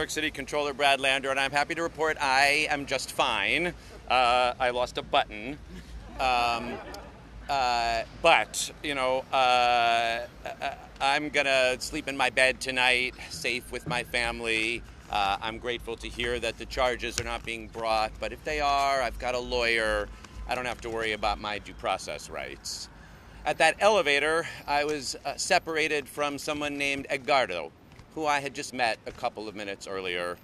York City Comptroller Brad Lander, and I'm happy to report I am just fine. I lost a button. But, you know, I'm going to sleep in my bed tonight, safe with my family. I'm grateful to hear that the charges are not being brought, but if they are, I've got a lawyer. I don't have to worry about my due process rights. At that elevator, I was separated from someone named Edgardo, who I had just met a couple of minutes earlier.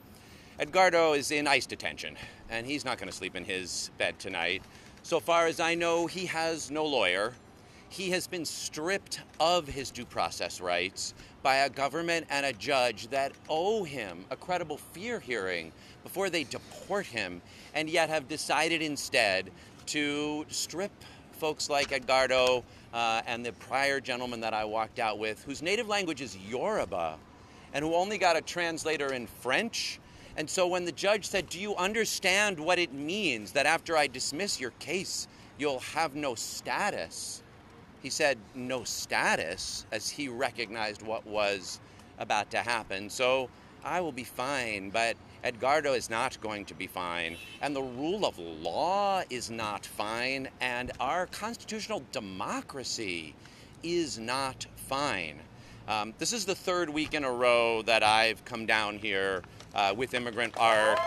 Edgardo is in ICE detention, and he's not going to sleep in his bed tonight. So far as I know, he has no lawyer. He has been stripped of his due process rights by a government and a judge that owe him a credible fear hearing before they deport him, and yet have decided instead to strip folks like Edgardo and the prior gentleman that I walked out with, whose native language is Yoruba, and who only got a translator in French. And so when the judge said, "Do you understand what it means that after I dismiss your case, you'll have no status?" He said, "No status," as he recognized what was about to happen. So I will be fine, but Edgardo is not going to be fine. And the rule of law is not fine. And our constitutional democracy is not fine. This is the third week in a row that I've come down here with Immigrant Arc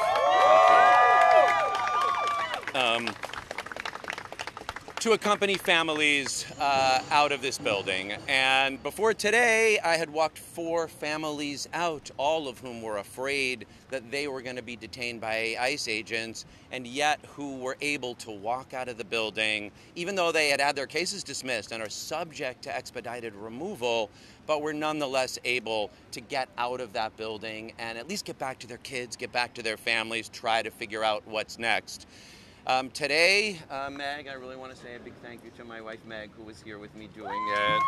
to accompany families out of this building. And before today, I had walked 4 families out, all of whom were afraid that they were going to be detained by ICE agents, and yet who were able to walk out of the building, even though they had had their cases dismissed and are subject to expedited removal, but were nonetheless able to get out of that building and at least get back to their kids, get back to their families, try to figure out what's next. Today, Meg, I really want to say a big thank you to my wife, Meg, who was here with me doing it.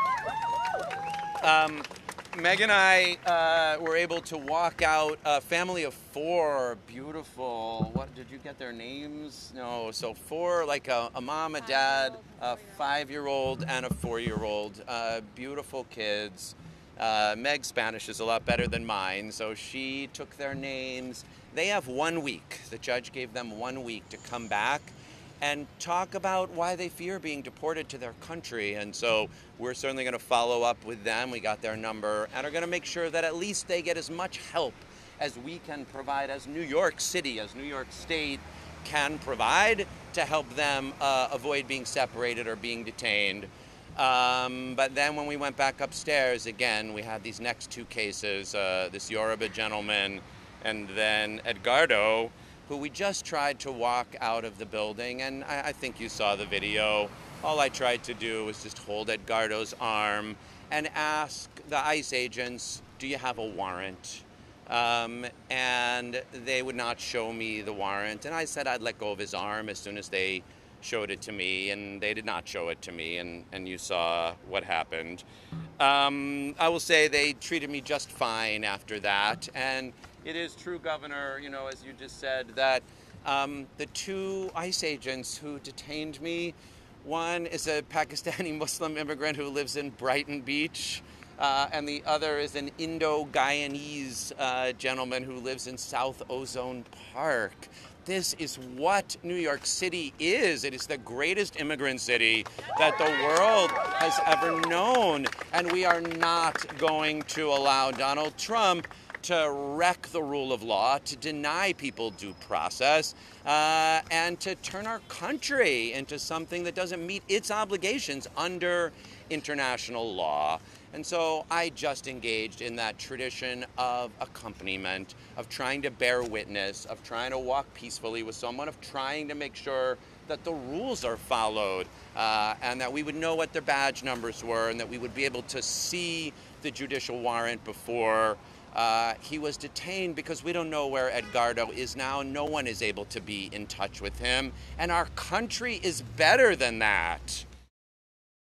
Meg and I were able to walk out a family of 4 beautiful, what, did you get their names? No, so 4, like a mom, a dad, a 5-year-old, and a 4-year-old. Beautiful kids. Meg's Spanish is a lot better than mine, so she took their names. They have 1 week. The judge gave them 1 week to come back and talk about why they fear being deported to their country. And so we're certainly going to follow up with them. We got their number and are going to make sure that at least they get as much help as we can provide, as New York City, as New York State can provide to help them avoid being separated or being detained. But then when we went back upstairs, again, we had these next 2 cases, this Yoruba gentleman and then Edgardo, who we just tried to walk out of the building. And I think you saw the video. All I tried to do was just hold Edgardo's arm and ask the ICE agents, "Do you have a warrant?" And they would not show me the warrant. And I said I'd let go of his arm as soon as they showed it to me, and they did not show it to me, and you saw what happened. I will say they treated me just fine after that, and it is true, Governor, you know, as you just said, that the 2 ICE agents who detained me, one is a Pakistani Muslim immigrant who lives in Brighton Beach, and the other is an Indo-Guyanese gentleman who lives in South Ozone Park. This is what New York City is. It is the greatest immigrant city that the world has ever known. And we are not going to allow Donald Trump to wreck the rule of law, to deny people due process, and to turn our country into something that doesn't meet its obligations under international law. And so I just engaged in that tradition of accompaniment, of trying to bear witness, of trying to walk peacefully with someone, of trying to make sure that the rules are followed, and that we would know what their badge numbers were, and that we would be able to see the judicial warrant before he was detained, because we don't know where Edgardo is now. No one is able to be in touch with him, and our country is better than that.